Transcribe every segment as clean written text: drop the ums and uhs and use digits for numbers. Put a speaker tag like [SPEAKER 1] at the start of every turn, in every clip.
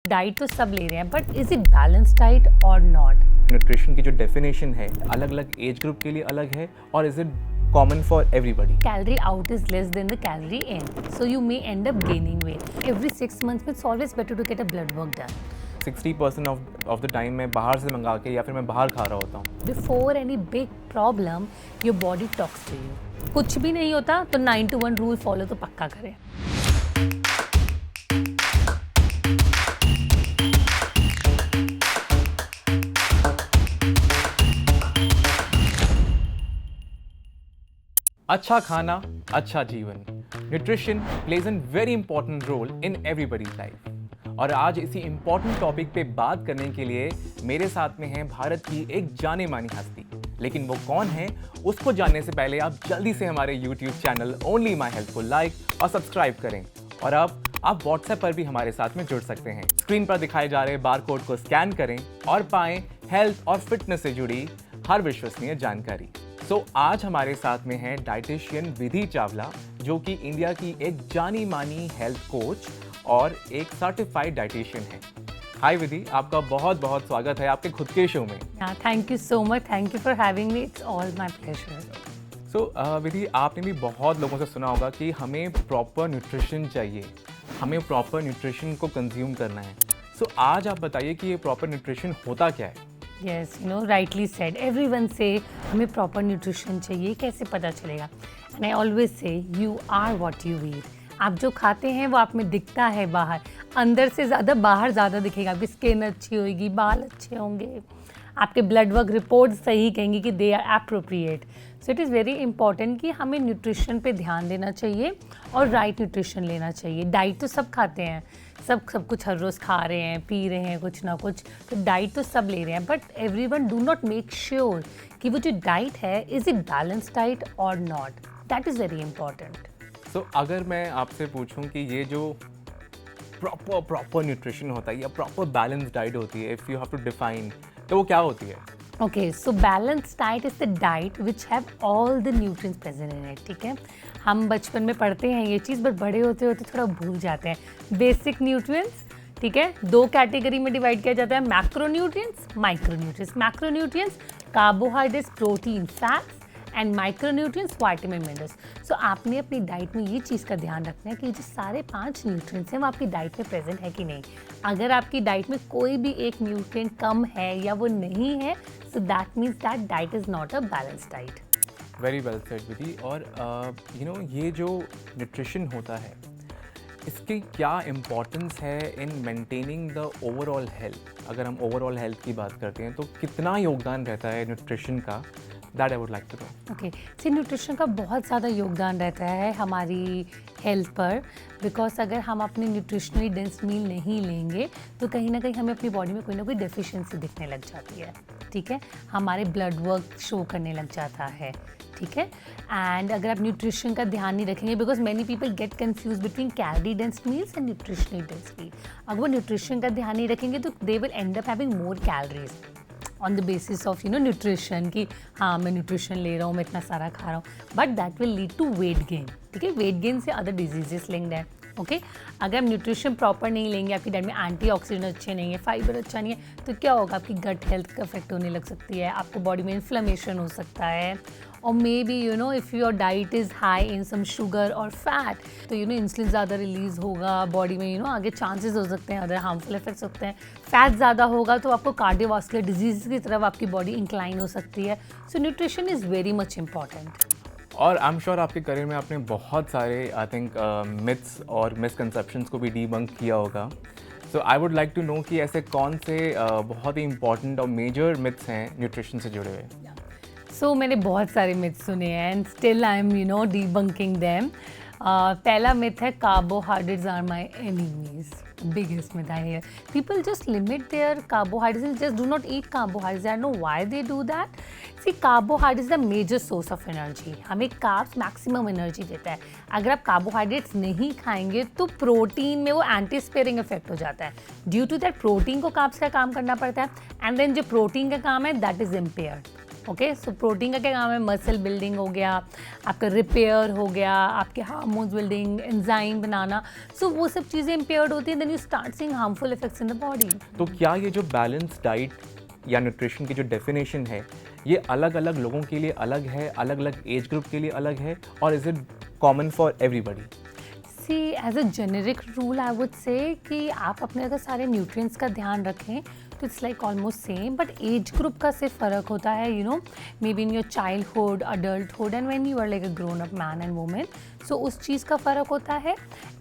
[SPEAKER 1] Diet तो सब ले रहे हैं, but is it balance diet और नॉट?
[SPEAKER 2] न्यूट्रिशन की जो डेफिनेशन है अलग अलग एज ग्रुप के लिए अलग है और is it common for everybody.
[SPEAKER 1] Calorie out is less than the calorie in, so you may end up gaining weight. Every 6 months it's always better to get a blood work done.
[SPEAKER 2] 60% of the time मैं बाहर से मंगा के या फिर मैं बाहर खा रहा होता हूँ.
[SPEAKER 1] Before any big problem, your body talks to you. कुछ भी नहीं होता तो 9 to 1 रूल फॉलो तो पक्का करें.
[SPEAKER 2] अच्छा खाना, अच्छा जीवन. Nutrition plays an very important role in everybody's life. और आज इसी इंपॉर्टेंट टॉपिक पे बात करने के लिए मेरे साथ में है भारत की एक जाने मानी हस्ती. लेकिन वो कौन है उसको जानने से पहले आप जल्दी से हमारे YouTube channel only my health को लाइक और सब्सक्राइब करें. और अब आप WhatsApp पर भी हमारे साथ में जुड़ सकते हैं. स्क्रीन पर दिखाए जा रहे बार कोड को स्कैन करें और पाएं हेल्थ और फिटनेस से जुड़ी हर विश्वसनीय जानकारी. आज हमारे साथ में है डाइटिशियन विधि चावला, जो कि इंडिया की एक जानी मानी हेल्थ कोच और एक सर्टिफाइड डाइटिशियन है. हाय विधि, आपका बहुत बहुत स्वागत है आपके खुद के शो में.
[SPEAKER 1] Thank you so much. Thank you for having me. It's all my pleasure.
[SPEAKER 2] Vidhi, आपने भी बहुत लोगों से सुना होगा कि हमें प्रॉपर न्यूट्रिशन चाहिए, हमें प्रॉपर न्यूट्रिशन को कंज्यूम करना है. आज आप बताइए कि ये प्रॉपर न्यूट्रिशन होता क्या है.
[SPEAKER 1] Yes, you know, rightly said. Everyone say हमें proper nutrition चाहिए. कैसे पता चलेगा? And I always say you are what you eat. आप जो खाते हैं वो आप में दिखता है बाहर. अंदर से ज़्यादा बाहर ज़्यादा दिखेगा. आपकी स्किन अच्छी होगी, बाल अच्छे होंगे, आपके ब्लड वर्क रिपोर्ट सही कहेंगे कि they are appropriate. So it is very important कि हमें न्यूट्रिशन पे ध्यान देना चाहिए और राइट न्यूट्रिशन लेना चाहिए. डाइट तो सब खाते हैं, सब कुछ हर रोज़ खा रहे हैं, पी रहे हैं कुछ ना कुछ, तो डाइट तो सब ले रहे हैं, but everyone do not make sure कि वो जो डाइट है इज़ इट बैलेंस डाइट और not. That is very important.
[SPEAKER 2] अगर मैं आपसे पूछूं कि ये जो प्रॉपर न्यूट्रिशन होता है या प्रॉपर बैलेंस डाइट होती है, if you have to define, तो वो क्या होती है?
[SPEAKER 1] Okay, so balanced diet is the diet which have all the nutrients present in it. ठीक है, हम बचपन में पढ़ते हैं ये चीज़, बट बड़े होते होते थोड़ा भूल जाते हैं. बेसिक न्यूट्रिएंट्स, ठीक है, 2 कैटेगरी में डिवाइड किया जाता है, macronutrients, micronutrients. Macronutrients carbohydrates, protein, fats and micronutrients vitamin minerals. So आपने अपनी डाइट में ये चीज़ का ध्यान रखना है कि जो सारे 5 न्यूट्रिएंट्स हैं वो आपकी डाइट में प्रेजेंट है कि नहीं. अगर आपकी डाइट में कोई भी एक न्यूट्रिएंट कम है या वो नहीं है, so that means that diet is not a balanced diet.
[SPEAKER 2] Very well said Vidhi. और ये जो न्यूट्रिशन होता है इसकी क्या इम्पोर्टेंस है in maintaining the overall health. अगर हम ओवरऑल हेल्थ की बात करते हैं तो कितना योगदान रहता है न्यूट्रिशन का, that I would like to know.
[SPEAKER 1] Okay, see कोन्यूट्रिशन का बहुत ज़्यादा योगदान रहता है हमारी हेल्थ पर, बिकॉज अगर हम अपनी न्यूट्रिशनली डेंस मील नहीं लेंगे तो कहीं ना कहीं हमें अपनी बॉडी में कोई ना कोई डेफिशिएंसी दिखने लग जाती है. ठीक है, हमारे ब्लड वर्क शो करने लग जाता है. ठीक है, एंड अगर आप न्यूट्रिशन का ध्यान नहीं रखेंगे, because many people get confused between calorie dense meals and nutritionally dense meal. अगर वो न्यूट्रिशन का ध्यान नहीं रखेंगे तो they will end up having more calories on the basis of nutrition, कि हाँ मैं न्यूट्रिशन ले रहा हूँ, मैं इतना सारा खा रहा हूँ, but that will lead to weight gain. ठीक है, वेट गेन से अदर डिजीजेस लिंक्ड है. ओके, अगर आप न्यूट्रिशन प्रॉपर नहीं लेंगे, आपकी डाइट में एंटीऑक्सीडेंट अच्छे नहीं है, फाइबर अच्छा नहीं है, तो क्या होगा, आपकी गट हेल्थ का इफेक्ट होने लग सकती है, आपको बॉडी में इन्फ्लेमेशन हो सकता है. और maybe if your diet is high in some sugar और फैट, तो इंसुलिन ज़्यादा रिलीज़ होगा बॉडी में, आगे चांसेस हो सकते हैं, अदर हार्मफुल इफेक्ट्स होते हैं. फैट ज़्यादा होगा तो आपको कार्डियोवास्कुलर डिजीज़ की तरफ आपकी बॉडी इंक्लाइन हो सकती है. So nutrition is very much important.
[SPEAKER 2] और आई एम श्योर आपके करियर में आपने बहुत सारे आई थिंक मिथ्स और मिसकंसेप्शंस को भी डीबंक किया होगा. So I would like to know कि ऐसे कौन से बहुत ही इंपॉर्टेंट और मेजर मिथ्स हैं न्यूट्रिशन से जुड़े हुए.
[SPEAKER 1] मैंने बहुत सारे मिथ्स सुने हैं and still I am debunking them. पहला मिथ है carbohydrates are my enemies. Biggest myth I hear. People just limit their carbohydrates, just do not eat carbohydrates. I don't know why they do that. See, carbohydrates is the major source of energy. हमें carbs maximum energy देता है. अगर आप carbohydrates नहीं खाएंगे तो protein में वो एंटी स्पेयरिंग इफेक्ट हो जाता है. ड्यू टू दैट प्रोटीन को carbs का काम करना पड़ता है, एंड देन जो प्रोटीन का काम है that is impaired. Okay, so protein का क्या काम है? मसल बिल्डिंग हो गया, आपका रिपेयर हो गया, आपके हार्मोन्स बिल्डिंग, एंजाइम बनाना, सो वो सब चीज़ें इम्पेयर्ड होती हैं, then you start seeing harmful effects in the body.
[SPEAKER 2] तो क्या ये जो बैलेंस डाइट या न्यूट्रिशन की जो डेफिनेशन है, ये अलग अलग लोगों के लिए अलग है, अलग अलग एज ग्रुप के लिए अलग है, और is it common for everybody?
[SPEAKER 1] See as a generic rule I would say कि आप अपने अगर सारे न्यूट्रिएंट्स का ध्यान रखें तो it's like almost same, but age group का सिर्फ फ़र्क होता है, you know, maybe in your childhood, adulthood and when you are like a grown up man and women, so उस चीज़ का फ़र्क होता है।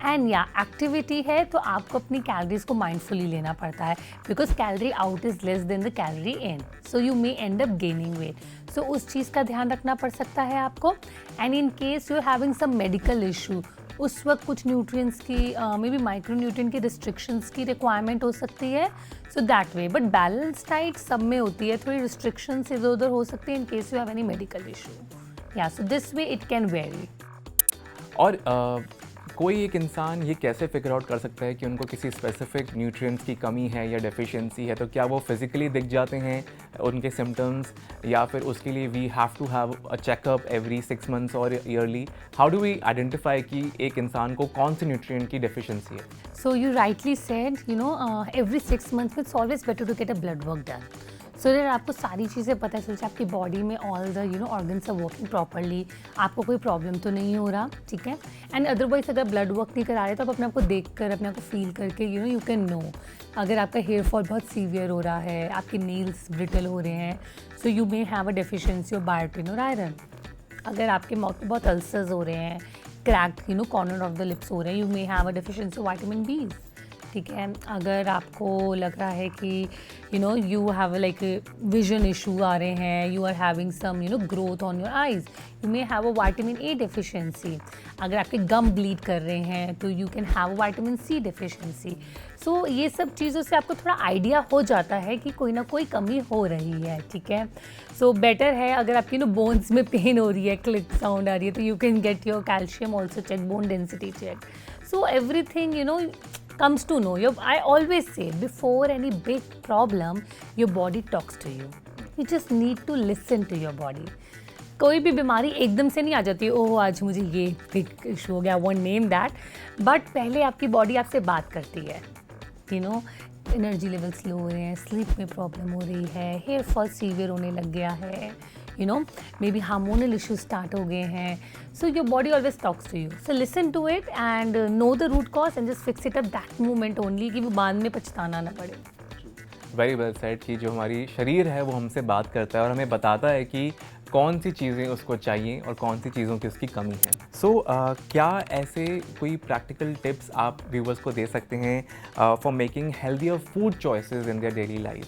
[SPEAKER 1] एंड या एक्टिविटी है तो आपको अपनी कैलोरीज को माइंडफुली लेना पड़ता है, because calorie out is less than the calorie in, so you may end up gaining weight, so उस चीज़ का ध्यान रखना पड़ सकता है आपको। And in case you are having some medical issue, उस वक्त कुछ न्यूट्रिएंट्स की मे बी माइक्रो न्यूट्रिएंट की रिस्ट्रिक्शंस की रिक्वायरमेंट हो सकती है, so that way, but balance diet सब में होती है, थोड़ी रिस्ट्रिक्शंस इधर उधर हो सकती है in case you have any medical issue, या so this way it can very.
[SPEAKER 2] और कोई एक इंसान ये कैसे फिगर आउट कर सकता है कि उनको किसी स्पेसिफिक न्यूट्रिएंट्स की कमी है या डेफिशिएंसी है? तो क्या वो फिजिकली दिख जाते हैं उनके सिम्टम्स, या फिर उसके लिए we have to have a checkup every 6 months और yearly? How do we identify कि एक इंसान को कौन से न्यूट्रिएंट की डेफिशिएंसी है?
[SPEAKER 1] So you rightly said, you know, every 6 months it's always better to get a blood work done. So that आपको सारी चीज़ें पता चल जाए, आपकी बॉडी में all the organs are working properly, आपको कोई प्रॉब्लम तो नहीं हो रहा, ठीक है। एंड अदरवाइज अगर ब्लड वर्क नहीं करा रहे तो आप अपने आप को देख कर, अपने आप को फील करके यू कैन नो अगर आपका हेयर फॉल बहुत सीवियर हो रहा है, आपके नेल्स ब्रिटल हो रहे हैं, so you may have a deficiency of biotin और आयरन। अगर आपके माउथ में बहुत अल्सर्स हो रहे हैं, cracked corner of the lips हो रहे हैं, you may have a deficiency of vitamin B, ठीक है। अगर आपको लग रहा है कि you have like vision issue आ रहे हैं, you are having some growth on your eyes, you may have a vitamin A deficiency. अगर आपके गम ब्लीड कर रहे हैं तो you can have a vitamin C deficiency. So ये सब चीज़ों से आपको थोड़ा आइडिया हो जाता है कि कोई ना कोई कमी हो रही है, ठीक है। सो बेटर है अगर आपकी बोन्स में पेन हो रही है, क्लिक साउंड आ रही है, तो you can get your calcium also check, bone density check, so everything comes to know. I always say before any big problem your body talks to you. You just need to listen to your body. कोई भी बीमारी एकदम से नहीं आ जाती, ओह आज मुझे ये बिग इशू हो गया, वन नेम दैट, बट पहले आपकी बॉडी आपसे बात करती है, एनर्जी लेवल स्लो हो रहे हैं, स्लीप में प्रॉब्लम हो रही है, हेयर फॉल सीवियर होने लग गया है, maybe hormonal issues start हो गए हैं, so your body always talks to you, so listen to it and know the root cause and just fix it up that moment only, कि वो बाद में पछताना ना पड़े।
[SPEAKER 2] वेरी वेल सेड कि जो हमारी शरीर है वो हमसे बात करता है और हमें बताता है कि कौन सी चीज़ें उसको चाहिए और कौन सी चीज़ों की उसकी कमी है। सो क्या ऐसे कोई प्रैक्टिकल टिप्स आप व्यूवर्स को दे सकते हैं for making healthier food choices in their daily life?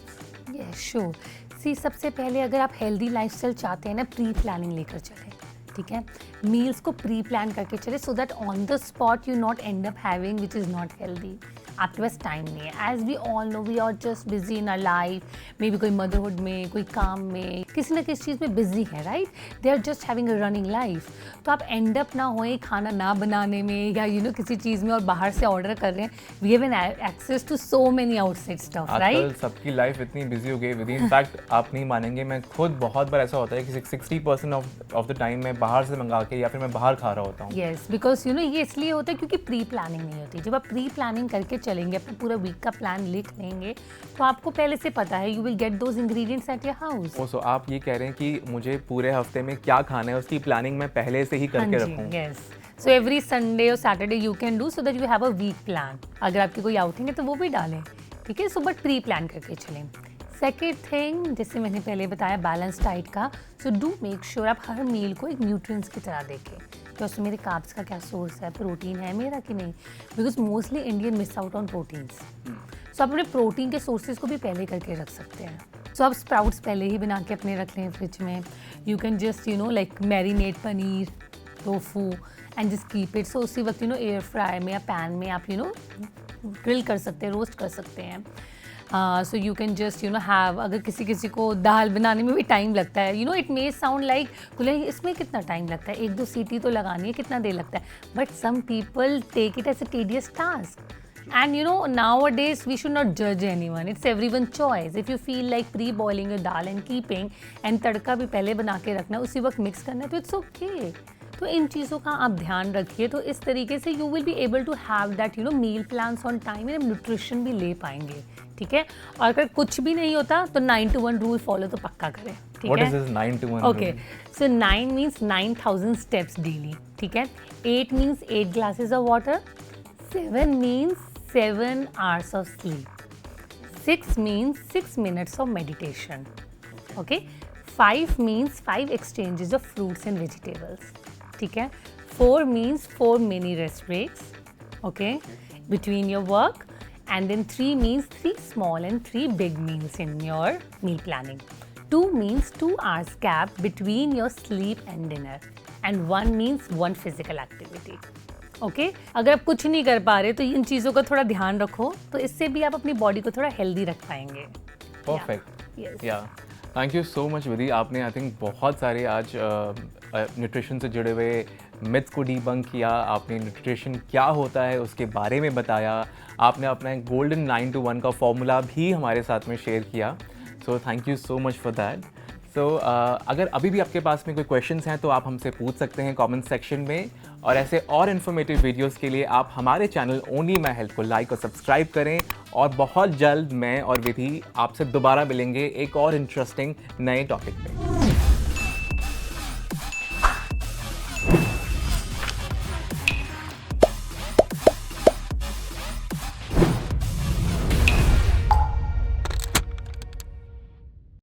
[SPEAKER 1] Yes sure. See सबसे पहले अगर आप हेल्दी लाइफस्टाइल चाहते हैं ना, प्री प्लानिंग लेकर चलें, ठीक है। मील्स को प्री प्लान करके चले, so that on the spot you not end up having which is not healthy. आपके पास टाइम नहीं है, as we all know we are just busy in our life, maybe कोई motherhood में, कोई काम में, किसी ना किसी चीज़ में बिजी है, right, they are just having a running life, तो आप एंड अप ना होए खाना ना बनाने में या किसी चीज़ में और बाहर से ऑर्डर कर रहे हैं। We have an access to so many outside stuff, right.
[SPEAKER 2] सबकी लाइफ इतनी बिजी हो गई विद इन फैक्ट आप नहीं मानेंगे, मैं खुद बहुत बार ऐसा होता है कि 60% ऑफ द टाइम मैं बाहर से मंगा के या फिर मैं बाहर खा रहा होता हूँ।
[SPEAKER 1] यस, बिकॉज ये इसलिए होता है क्योंकि प्री प्लानिंग नहीं होती। जब आप प्री प्लानिंग करके चलेंगे, अपना पूरा वीक का प्लान लिख लेंगे, तो आपको पहले से पता है, you will get those ingredients at your house.
[SPEAKER 2] So आप ये कह रहे हैं कि मुझे पूरे हफ्ते में क्या खाना है उसकी प्लानिंग मैं पहले से ही करके रखूँ?
[SPEAKER 1] यस, सो एवरी संडे और Saturday you can do, so that you have a week plan. अगर आपकी कोई आउटिंग है तो वो भी डालें, ठीक है। सो बट प्री प्लान करके चलें। सेकेंड थिंग, जैसे मैंने पहले बताया बैलेंस डाइट का, सो डू मेक श्योर आप हर मील को एक न्यूट्रिएंट्स की तरह देखें कि उसमें मेरे कार्ब्स का क्या सोर्स है, प्रोटीन है मेरा कि नहीं, because mostly Indian miss out on proteins. So आप अपने प्रोटीन के सोर्सेज को भी पहले करके रख सकते हैं। सो आप स्प्राउट्स पहले ही बना के अपने रख लें फ्रिज में। You can just like marinate paneer, tofu and just keep it. So उसी वक्त एयर फ्राई में या पैन में आप ग्रिल कर सकते हैं, रोस्ट कर सकते हैं। So you can just have, अगर किसी को दाल बनाने में भी टाइम लगता है, इट मे साउंड लाइक इसमें कितना टाइम लगता है, 1-2 सीटी तो लगानी है, कितना देर लगता है, but some people take it as a tedious task, And you know, nowadays we should not judge anyone. It's everyone's choice. If you feel like pre-boiling your dal and keeping, and तड़का भी पहले बना के रखना, उसी वक्त mix करना है, तो it's okay. तो इन चीज़ों का आप ध्यान रखिए, तो इस तरीके से you will be able to have that meal plans on time and nutrition भी ले पाएंगे, ठीक है. और अगर कुछ भी नहीं होता तो 9 to 1 रूल फॉलो तो पक्का करें, ठीक है.
[SPEAKER 2] What is this 9 to 1
[SPEAKER 1] Okay, so 9 means 9,000 steps daily, ठीक है. 8 means 8 glasses of water. 7 means 7 hours of sleep. 6 means 6 minutes of meditation. Okay. 5 means 5 exchanges of fruits and vegetables. ठीक है. 4 means 4 mini rest breaks. Okay. Between your work. And then 3 means 3 small and 3 big meals in your meal planning. 2 means 2 hours gap between your sleep and dinner. And 1 means 1 physical activity. Okay अगर आप कुछ नहीं कर पा रहे तो इन चीज़ों का थोड़ा ध्यान रखो, तो इससे भी आप अपनी बॉडी को थोड़ा हेल्दी रख पाएंगे.
[SPEAKER 2] परफेक्ट. या थैंक यू सो मच विधि. आपने आई थिंक बहुत सारे आज न्यूट्रिशन से जुड़े हुए मिथ्स को डीबंक किया. आपने न्यूट्रिशन क्या होता है उसके बारे में बताया. आपने अपना एक गोल्डन 9 to 1 का फॉर्मूला भी हमारे साथ में शेयर किया. So thank you so much for that. So अगर अभी भी आपके पास में कोई क्वेश्चंस हैं तो आप हमसे पूछ सकते हैं कमेंट सेक्शन में. और ऐसे और इन्फॉर्मेटिव वीडियोस के लिए आप हमारे चैनल ओनली माय हेल्थ को लाइक और सब्सक्राइब करें. और बहुत जल्द मैं और विधि आपसे दोबारा मिलेंगे एक और इंटरेस्टिंग नए टॉपिक पे.